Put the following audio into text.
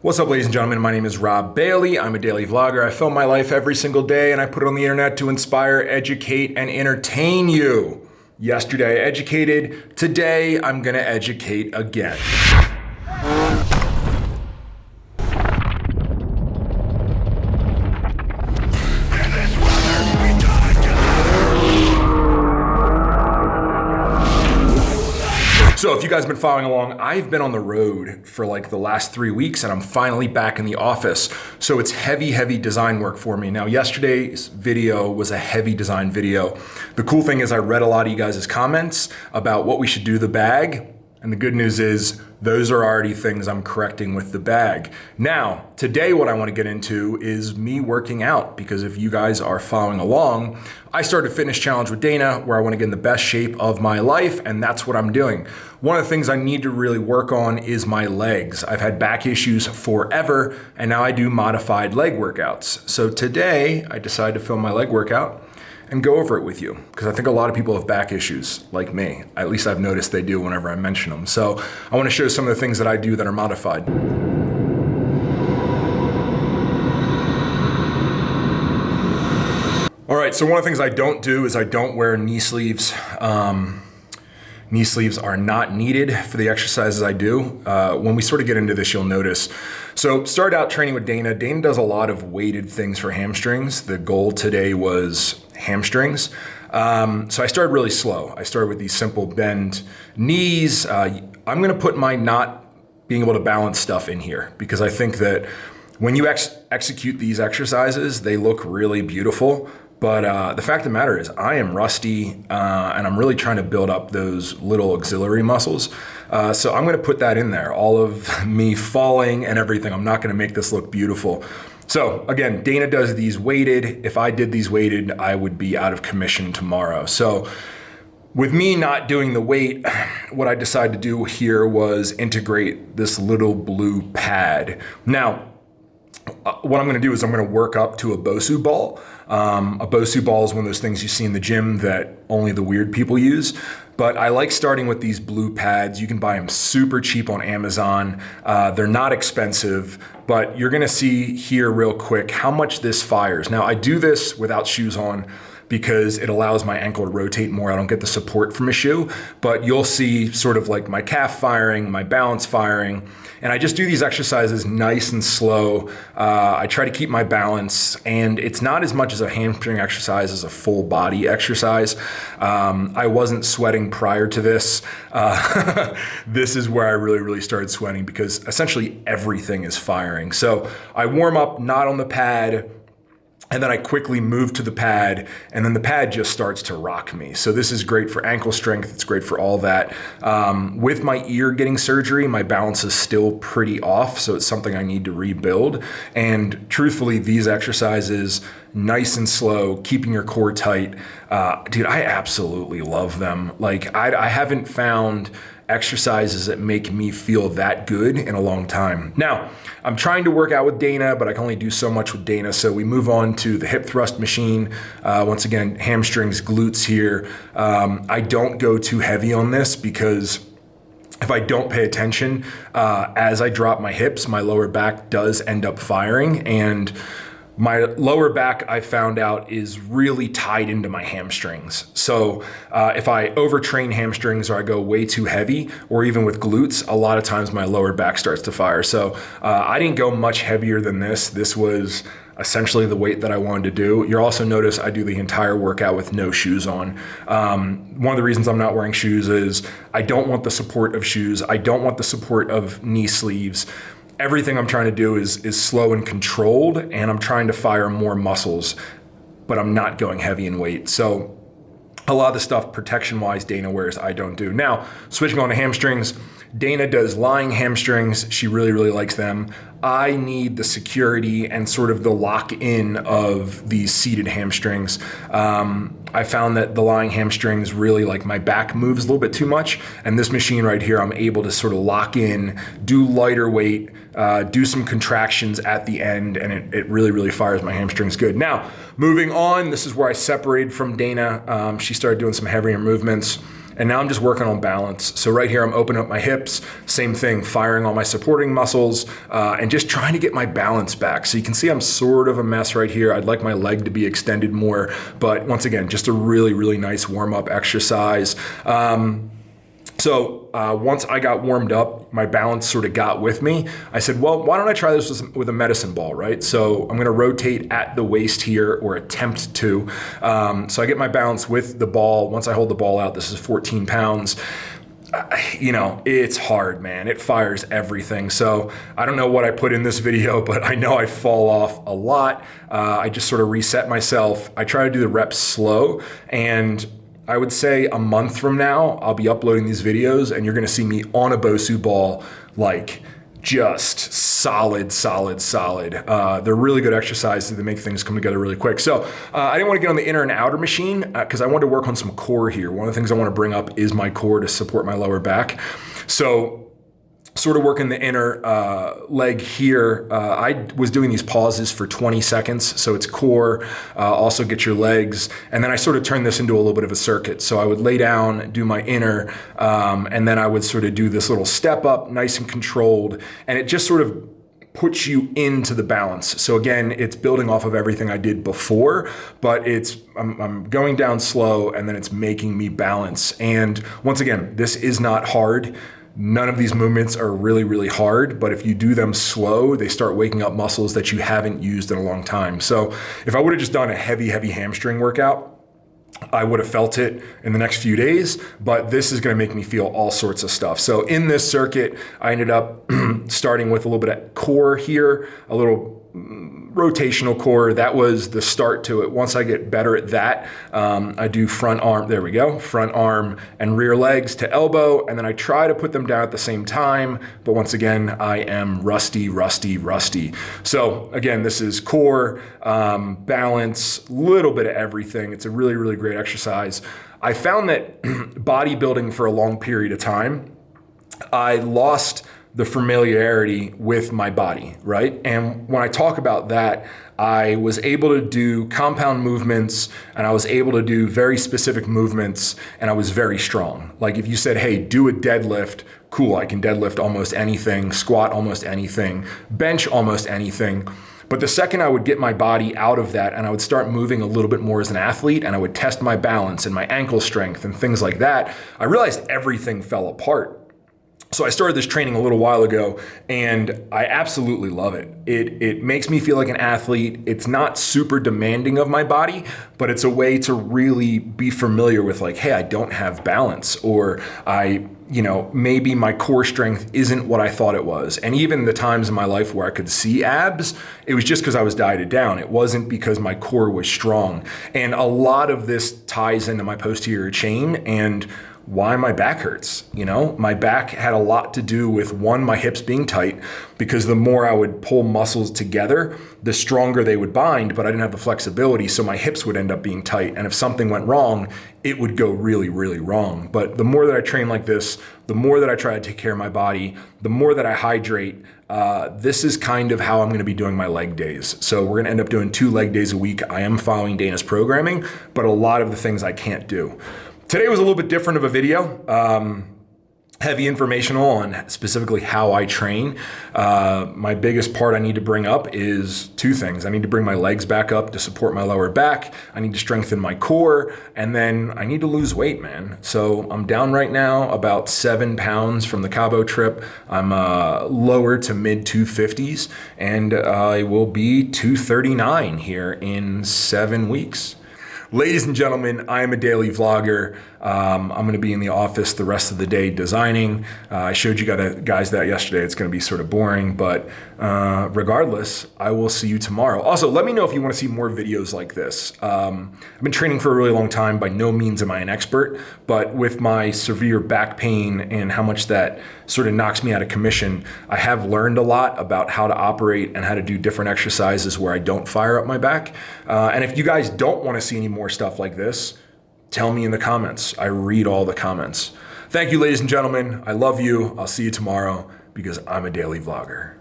What's up, ladies and gentlemen? My name is Rob Bailey. I'm a daily vlogger. I film my life every single day and I put it on the internet to inspire, educate, and entertain you. Yesterday I educated. Today I'm gonna educate again. So if you guys have been following along, I've been on the road for like the last 3 weeks and I'm finally back in the office. So it's heavy design work for me. Now, yesterday's video was a heavy design video. The cool thing is I read a lot of you guys' comments about what we should do to the bag. And the good news is those are already things I'm correcting with the bag. Now, today what I want to get into is me working out, because if you guys are following along, I started a fitness challenge with Dana where I want to get in the best shape of my life, and that's what I'm doing. One of the things I need to really work on is my legs. I've had back issues forever, and now I do modified leg workouts. So today I decided to film my leg workout and go over it with you, because I think a lot of people have back issues like me. At least I've noticed they do whenever I mention them. So I want to show some of the things that I do that are modified. All right, so one of the things I don't do is I don't wear knee sleeves. Knee sleeves are not needed for the exercises I do. When we sort of get into this, you'll notice. So started out training with Dana. Dana does a lot of weighted things for hamstrings. The goal today was hamstrings. So I started really slow. I started with these simple bend knees. I'm gonna put my not being able to balance stuff in here, because I think that when you execute these exercises, they look really beautiful. But the fact of the matter is I am rusty and I'm really trying to build up those little auxiliary muscles. So I'm gonna put that in there, all of me falling and everything. I'm not gonna make this look beautiful. So again, Dana does these weighted. If I did these weighted, I would be out of commission tomorrow. So with me not doing the weight, what I decided to do here was integrate this little blue pad. Now, what I'm gonna do is I'm gonna work up to a Bosu ball. A Bosu ball is one of those things you see in the gym that only the weird people use. But I like starting with these blue pads. You can buy them super cheap on Amazon. They're not expensive, but you're gonna see here real quick how much this fires. Now I do this without shoes on because it allows my ankle to rotate more. I don't get the support from a shoe, but you'll see sort of like my calf firing, my balance firing, and I just do these exercises nice and slow. I try to keep my balance, and it's not as much as a hamstring exercise as a full body exercise. I wasn't sweating prior to this. This is where I really started sweating, because essentially everything is firing. So I warm up not on the pad, and then I quickly move to the pad, and then the pad just starts to rock me. So this is great for ankle strength. It's great for all that. With my ear getting surgery, my balance is still pretty off, so it's something I need to rebuild. And truthfully, these exercises, nice and slow, keeping your core tight, dude, I absolutely love them. Like I haven't found exercises that make me feel that good in a long time. Now, I'm trying to work out with Dana, but I can only do so much with Dana. So we move on to the hip thrust machine. Once again, hamstrings, glutes here. I don't go too heavy on this because if I don't pay attention, as I drop my hips, my lower back does end up firing, and my lower back, I found out, is really tied into my hamstrings. So if I overtrain hamstrings or I go way too heavy, or even with glutes, a lot of times my lower back starts to fire. So I didn't go much heavier than this. This was essentially the weight that I wanted to do. You'll also notice I do the entire workout with no shoes on. One of the reasons I'm not wearing shoes is I don't want the support of shoes. I don't want the support of knee sleeves. Everything I'm trying to do is slow and controlled, and I'm trying to fire more muscles, but I'm not going heavy in weight. So a lot of the stuff protection-wise Dana wears, I don't do. Now, switching on to hamstrings, Dana does lying hamstrings. She really likes them. I need the security and sort of the lock-in of these seated hamstrings. I found that the lying hamstrings really, like, my back moves a little bit too much, and this machine right here, I'm able to sort of lock in, do lighter weight, do some contractions at the end, and it really fires my hamstrings good. Now, moving on, this is where I separated from Dana. She started doing some heavier movements. And now I'm just working on balance. So right here, I'm opening up my hips, same thing, firing on my supporting muscles, and just trying to get my balance back. So you can see I'm sort of a mess right here. I'd like my leg to be extended more, but once again, just a really, really nice warm-up exercise. So once I got warmed up, my balance sort of got with me. I said, well, why don't I try this with a medicine ball, right? So I'm gonna rotate at the waist here, or attempt to. So I get my balance with the ball. Once I hold the ball out, this is 14 pounds. You know, it's hard, man. It fires everything. So I don't know what I put in this video, but I know I fall off a lot. I just sort of reset myself. I try to do the reps slow, and I would say a month from now, I'll be uploading these videos and you're gonna see me on a BOSU ball, like just solid. They're really good exercises that make things come together really quick. So I didn't want to get on the inner and outer machine because I wanted to work on some core here. One of the things I want to bring up is my core to support my lower back. So sort of working the inner leg here. I was doing these pauses for 20 seconds. So it's core, also get your legs. And then I sort of turned this into a little bit of a circuit. So I would lay down, do my inner, and then I would sort of do this little step up, nice and controlled. And it just sort of puts you into the balance. So again, it's building off of everything I did before, but I'm going down slow, and then it's making me balance. And once again, this is not hard. None of these movements are really, really hard, but if you do them slow, they start waking up muscles that you haven't used in a long time. So if I would have just done a heavy hamstring workout, I would have felt it in the next few days, but this is gonna make me feel all sorts of stuff. So in this circuit, I ended up starting with a little bit of core here, a little rotational core. That was the start to it. Once I get better at that, I do front arm, there we go, front arm and rear legs to elbow, and then I try to put them down at the same time, but once again, I am rusty. So again, this is core, balance, little bit of everything. It's a really, really great exercise. I found that bodybuilding for a long period of time, I lost the familiarity with my body, right? And when I talk about that, I was able to do compound movements, and I was able to do very specific movements, and I was very strong. Like if you said, hey, do a deadlift, cool, I can deadlift almost anything, squat almost anything, bench almost anything. But the second I would get my body out of that and I would start moving a little bit more as an athlete, and I would test my balance and my ankle strength and things like that, I realized everything fell apart. So I started this training a little while ago, and I absolutely love it. It makes me feel like an athlete. It's not super demanding of my body, but it's a way to really be familiar with, like, hey, I don't have balance, or maybe my core strength isn't what I thought it was. And even the times in my life where I could see abs, it was just because I was dieted down. It wasn't because my core was strong. And a lot of this ties into my posterior chain and why my back hurts. My back had a lot to do with, one, my hips being tight, because the more I would pull muscles together, the stronger they would bind, but I didn't have the flexibility, so my hips would end up being tight. And if something went wrong, it would go really, really wrong. But the more that I train like this, the more that I try to take care of my body, the more that I hydrate, this is kind of how I'm gonna be doing my leg days. So we're gonna end up doing 2 leg days a week. I am following Dana's programming, but a lot of the things I can't do. Today was a little bit different of a video, heavy informational on specifically how I train. My biggest part I need to bring up is 2 things. I need to bring my legs back up to support my lower back. I need to strengthen my core, and then I need to lose weight, man. So I'm down right now about 7 pounds from the Cabo trip. I'm lower to mid 250s, and I will be 239 here in 7 weeks. Ladies and gentlemen, I am a daily vlogger. I'm going to be in the office the rest of the day designing. I showed you guys that yesterday. It's going to be sort of boring, but regardless, I will see you tomorrow. Also, let me know if you want to see more videos like this. I've been training for a really long time. By no means am I an expert, but with my severe back pain and how much that sort of knocks me out of commission, I have learned a lot about how to operate and how to do different exercises where I don't fire up my back. And if you guys don't want to see any more stuff like this, tell me in the comments. I read all the comments. Thank you, ladies and gentlemen. I love you. I'll see you tomorrow because I'm a daily vlogger.